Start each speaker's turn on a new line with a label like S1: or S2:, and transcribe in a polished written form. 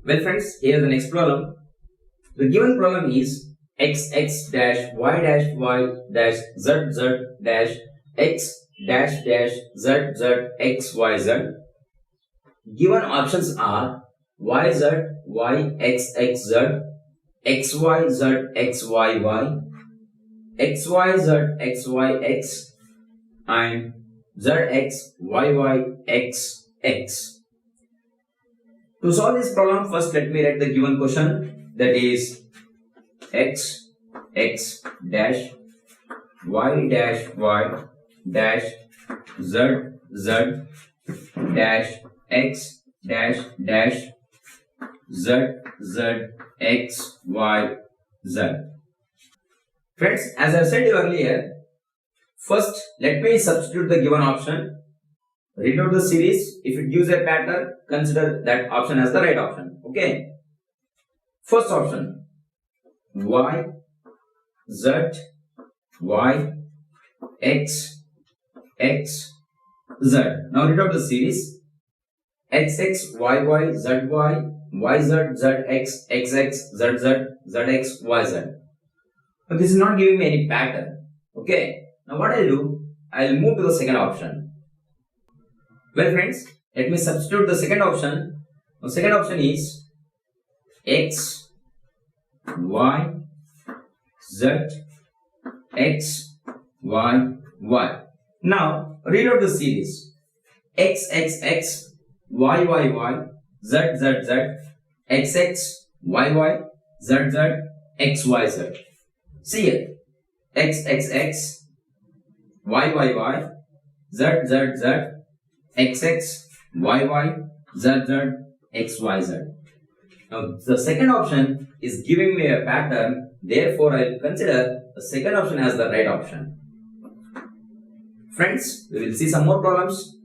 S1: Well friends, here is the next problem. The given problem is xx-y-y-z-z-x-z-z-xyz. Given options are yz, yxxz, xyz, xyy, xyz, xyx, and zxyy-xx. To solve this problem, first let me write the given question, that is x dash y dash y dash z dash x dash dash z x y z. Friends, as I said earlier, first let me substitute the given option. Read out the series. If it gives a pattern, consider that option as the right option. Okay. First option, y, z, y, x, x, z. Now read out the series. X, x, y, y, z, y, y, z, z, x, x, x, z, z, z, x, y, z. But this is not giving me any pattern. Okay. Now what I'll do, I'll move to the second option. Well friends, let me substitute the second option. The second option is x, y, z, x, y, y. Now read out the series. X, x, x, y, y, y, z, z, z, x, x, y, y, z, z, x, y, z. See here. X, x, x, y, y, y, z, z, z, XX, YY, ZZ, XYZ. Now the second option is giving me a pattern, therefore I will consider the second option as the right option. Friends, we will see some more problems.